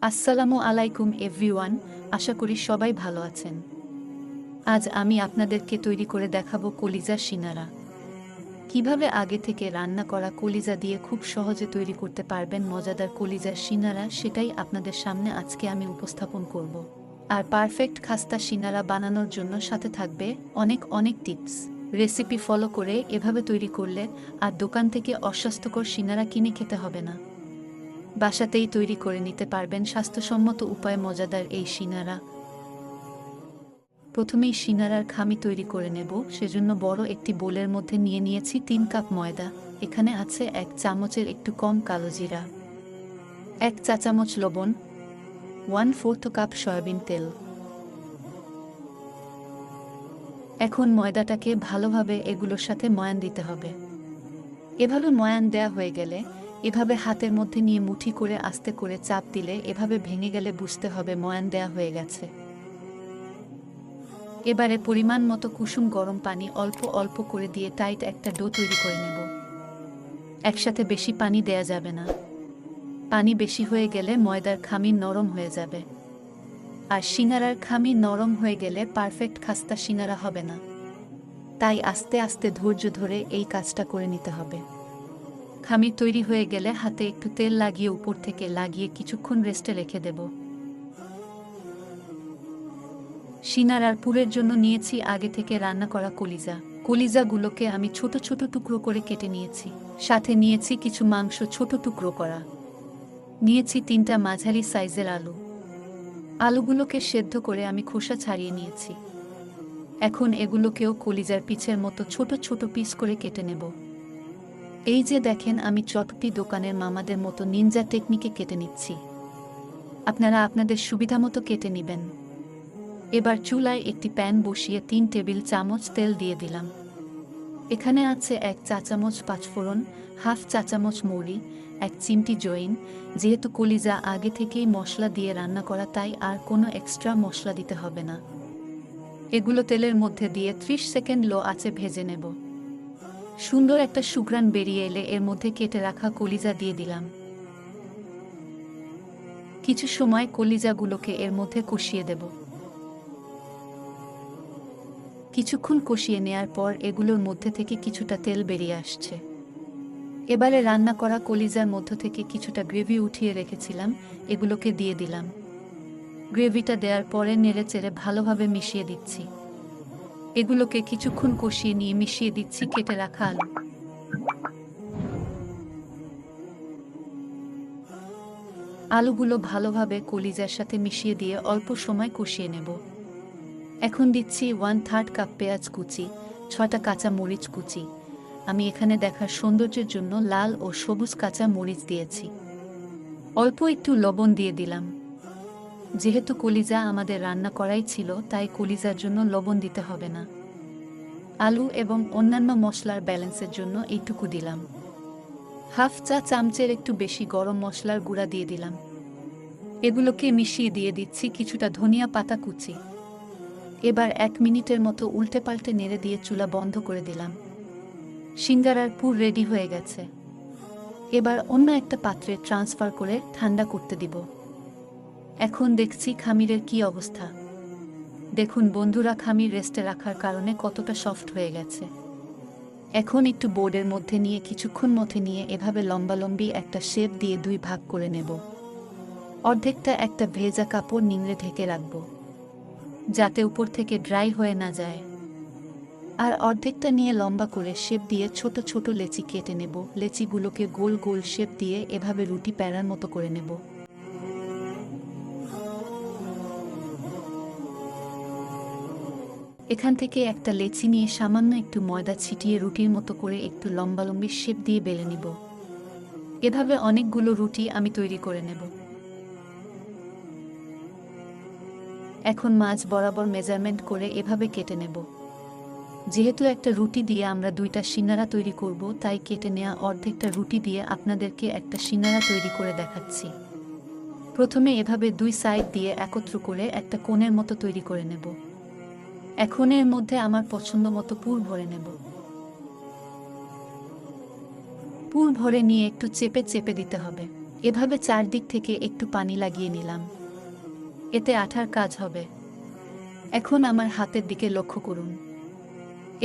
আসসালামু আলাইকুম এভরিওয়ান, আশা করি সবাই ভালো আছেন। আজ আমি আপনাদেরকে তৈরি করে দেখাবো কলিজার সিনারা। কিভাবে আগে থেকে রান্না করা কলিজা দিয়ে খুব সহজে তৈরি করতে পারবেন মজাদার কলিজার সিনারা, সেটাই আপনাদের সামনে আজকে আমি উপস্থাপন করব। আর পারফেক্ট খাস্তা সিনারা বানানোর জন্য সাথে থাকবে অনেক অনেক টিপস। রেসিপি ফলো করে এভাবে তৈরি করলে আর দোকান থেকে অস্বাস্থ্যকর সিনারা কিনে খেতে হবে না। বাসাতেই তৈরি করে নিতে পারবেন স্বাস্থ্যসম্মত উপায়ে মজাদার এই সিনারা। প্রথমেই সিনারার খামি তৈরি করে নেব। সেজন্য বড় একটি বোলের মধ্যে নিয়ে নিয়েছি 3 কাপ ময়দা। এখানে আছে 1 চামচের একটু কম কালো জিরা, 1 চা চামচ লবণ, 1/4 কাপ সয়াবিন তেল। এখন ময়দাটাকে ভালোভাবে এগুলোর সাথে ময়ান দিতে হবে। এভাবে ময়ান দেয়া হয়ে গেলে এভাবে হাতের মধ্যে নিয়ে মুঠি করে আস্তে করে চাপ দিলে এভাবে ভেঙে গেলে বুঝতে হবে ময়ান দেয়া হয়ে গেছে। এবারে পরিমাণ মতো কুসুম গরম পানি অল্প অল্প করে দিয়ে টাইট একটা ডো তৈরি করে নেব। একসাথে বেশি পানি দেয়া যাবে না। পানি বেশি হয়ে গেলে ময়দার খামি নরম হয়ে যাবে, আর সিঙ্গারার খামি নরম হয়ে গেলে পারফেক্ট খাস্তা সিঙ্গারা হবে না। তাই আস্তে আস্তে ধৈর্য ধরে এই কাজটা করে নিতে হবে। খামি তৈরি হয়ে গেলে হাতে একটু তেল লাগিয়ে উপর থেকে লাগিয়ে কিছুক্ষণ রেস্টে রেখে দেব। সিনারার পুরের জন্য নিয়েছি আগে থেকে রান্না করা কলিজাগুলোকে আমি ছোট ছোট টুকরো করে কেটে নিয়েছি। সাথে নিয়েছি কিছু মাংস ছোট টুকরো করা। নিয়েছি 3টা মাঝারি সাইজের আলু। আলুগুলোকে সেদ্ধ করে আমি খোসা ছাড়িয়ে নিয়েছি। এখন এগুলোকেও কলিজার পিছের মতো ছোট ছোট পিস করে কেটে নেব। এই যে দেখেন, আমি চটপটি দোকানের মামাদের মতো নিনজা টেকনিকে কেটে নিচ্ছি। আপনারা আপনাদের সুবিধামতো কেটে নেবেন। এবার চুলায় একটি প্যান বসিয়ে 3 টেবিল চামচ তেল দিয়ে দিলাম। এখানে আছে 1 চা চামচ পাঁচফোড়ন, 1/2 চা চামচ মৌরি, 1 চিমটি জয়িন। যেহেতু কলিজা আগে থেকেই মশলা দিয়ে রান্না করা, তাই আর কোনো এক্সট্রা মশলা দিতে হবে না। এগুলো তেলের মধ্যে দিয়ে 30 সেকেন্ড লো আঁচে ভেজে নেব। সুন্দর একটা সুঘ্রাণ বেরিয়ে এলে এর মধ্যে কেটে রাখা কলিজা দিয়ে দিলাম। কিছু সময় কলিজাগুলোকে এর মধ্যে কষিয়ে দেব। কিছুক্ষণ কষিয়ে নেয়ার পর এগুলোর মধ্যে থেকে কিছুটা তেল বেরিয়ে আসছে। এবারে রান্না করা কলিজার মধ্য থেকে কিছুটা গ্রেভি উঠিয়ে রেখেছিলাম, এগুলোকে দিয়ে দিলাম। গ্রেভিটা দেওয়ার পরে নেড়ে চেড়ে ভালোভাবে মিশিয়ে দিচ্ছি। এগুলোকে কিছুক্ষণ কষিয়ে নিয়ে মিশিয়ে দিচ্ছি কেটে রাখা আলু। আলুগুলো ভালোভাবে কলিজার সাথে মিশিয়ে দিয়ে অল্প সময় কষিয়ে নেব। এখন দিচ্ছি 1/3 কাপ পেঁয়াজ কুচি, 6টা কাঁচা মরিচ কুচি। আমি এখানে দেখার সৌন্দর্যের জন্য লাল ও সবুজ কাঁচা মরিচ দিয়েছি। অল্প একটু লবণ দিয়ে দিলাম। যেহেতু কলিজা আমাদের রান্না করাই ছিল, তাই কলিজার জন্য লবণ দিতে হবে না। আলু এবং অন্যান্য মশলার ব্যালেন্সের জন্য এইটুকু দিলাম। 1/2 চা চামচের একটু বেশি গরম মশলার গুঁড়া দিয়ে দিলাম। এগুলোকে মিশিয়ে দিয়ে দিচ্ছি কিছুটা ধনিয়া পাতা কুচি। এবার 1 মিনিটের মতো উল্টে পাল্টে নেড়ে দিয়ে চুলা বন্ধ করে দিলাম। সিঙ্গারার পুর রেডি হয়ে গেছে। এবার অন্য একটা পাত্রে ট্রান্সফার করে ঠান্ডা করতে দিব। এখন দেখছি খামিরের কি অবস্থা। দেখুন বন্ধুরা, খামির রেস্টে রাখার কারণে কতটা সফট হয়ে গেছে। এখন একটু বোর্ডের মধ্যে নিয়ে কিছুক্ষণ মধ্যে নিয়ে এভাবে লম্বালম্বি একটা শেপ দিয়ে 2 ভাগ করে নেব। অর্ধেকটা একটা ভেজা কাপড় নিংড়ে ঢেকে রাখব, যাতে উপর থেকে ড্রাই হয়ে না যায়। আর অর্ধেকটা নিয়ে লম্বা করে শেপ দিয়ে ছোট ছোট লেচি কেটে নেব। লেচিগুলোকে গোল গোল শেপ দিয়ে এভাবে রুটি প্যারার মতো করে নেব। এখান থেকে একটা লেচি নিয়ে সামান্য একটু ময়দা ছিটিয়ে রুটির মতো করে একটু লম্বালম্বি শেপ দিয়ে বেলে নিব। এভাবে অনেকগুলো রুটি আমি তৈরি করে নেব। এখন মাঝ বরাবর মেজারমেন্ট করে এভাবে কেটে নেব। যেহেতু একটা রুটি দিয়ে আমরা 2টা সিঙ্গারা তৈরি করব, তাই কেটে নেওয়া অর্ধেকটা রুটি দিয়ে আপনাদেরকে একটা সিঙ্গারা তৈরি করে দেখাচ্ছি। প্রথমে এভাবে 2 সাইড দিয়ে একত্র করে একটা কোণের মতো তৈরি করে নেব। এখন এর মধ্যে আমার পছন্দ মতো পুর ভরে নেব। পুর ভরে নিয়ে একটু চেপে চেপে দিতে হবে। এভাবে চারদিক থেকে একটু পানি লাগিয়ে নিলাম, এতে আঠার কাজ হবে। এখন আমার হাতের দিকে লক্ষ্য করুন।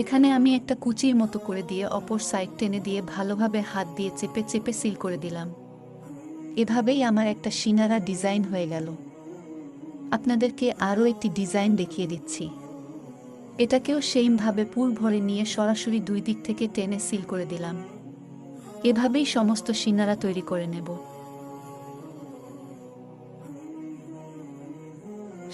এখানে আমি একটা কুচির মতো করে দিয়ে অপর সাইড টেনে দিয়ে ভালোভাবে হাত দিয়ে চেপে চেপে সিল করে দিলাম। এভাবেই আমার একটা সিনারা ডিজাইন হয়ে গেল। আপনাদেরকে আরও একটি ডিজাইন দেখিয়ে দিচ্ছি। এটাকেও সেইমভাবে পুর ভরে নিয়ে সরাসরি দুই দিক থেকে টেনে সিল করে দিলাম। এভাবেই সমস্ত সিনারা তৈরি করে নেব।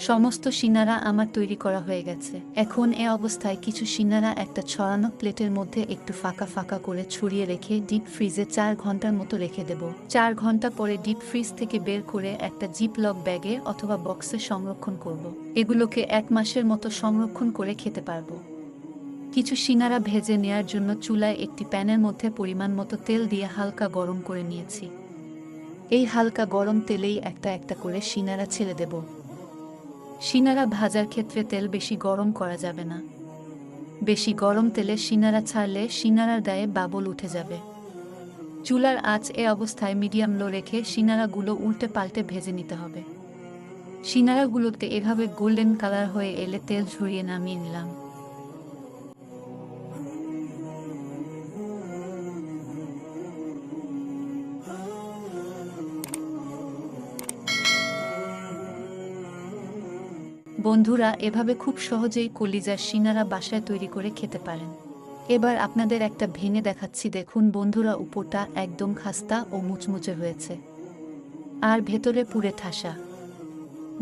সমস্ত সিনারা আমার তৈরি করা হয়ে গেছে। এখন এ অবস্থায় কিছু সিনারা একটা ছড়ানো প্লেটের মধ্যে একটু ফাঁকা ফাঁকা করে ছড়িয়ে রেখে ডিপ ফ্রিজে 4 ঘন্টার মতো রেখে দেব। 4 ঘন্টা পরে ডিপ ফ্রিজ থেকে বের করে একটা জিপলক ব্যাগে অথবা বক্সে সংরক্ষণ করব। এগুলোকে 1 মাসের মতো সংরক্ষণ করে খেতে পারবো। কিছু সিনারা ভেজে নেয়ার জন্য চুলায় একটি প্যানের মধ্যে পরিমাণ মতো তেল দিয়ে হালকা গরম করে নিয়েছি। এই হালকা গরম তেলেই একটা একটা করে সিনারা ছেড়ে দেব। সিনারা ভাজার ক্ষেত্রে তেল বেশি গরম করা যাবে না। বেশি গরম তেলে সিনারা ছাড়লে সিনারার গায়ে বাবল উঠে যাবে। চুলার আঁচ এ অবস্থায় মিডিয়াম লো রেখে সিনারাগুলো উল্টে পাল্টে ভেজে নিতে হবে। সিনারাগুলোতে এভাবে গোল্ডেন কালার হয়ে এলে তেল ঝরিয়ে নামিয়ে নিলাম। বন্ধুরা, এভাবে খুব সহজেই কলিজার সিনারা বাসায় তৈরি করে খেতে পারেন। এবার আপনাদের একটা ভেঙে দেখাচ্ছি। দেখুন বন্ধুরা, উপরটা একদম খাস্তা ও মুচমুচে হয়েছে, আর ভেতরে পুরে ঠাসা।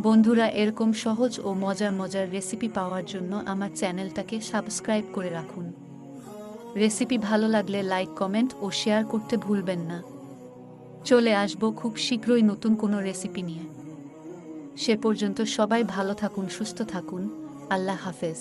বন্ধুরা, এরকম সহজ ও মজার মজার রেসিপি পাওয়ার জন্য আমার চ্যানেলটাকে সাবস্ক্রাইব করে রাখুন। রেসিপি ভালো লাগলে লাইক, কমেন্ট ও শেয়ার করতে ভুলবেন না। চলে আসবো খুব শীঘ্রই নতুন কোনো রেসিপি নিয়ে। সে পর্যন্ত সবাই ভালো থাকুন, সুস্থ থাকুন। আল্লাহ হাফেজ।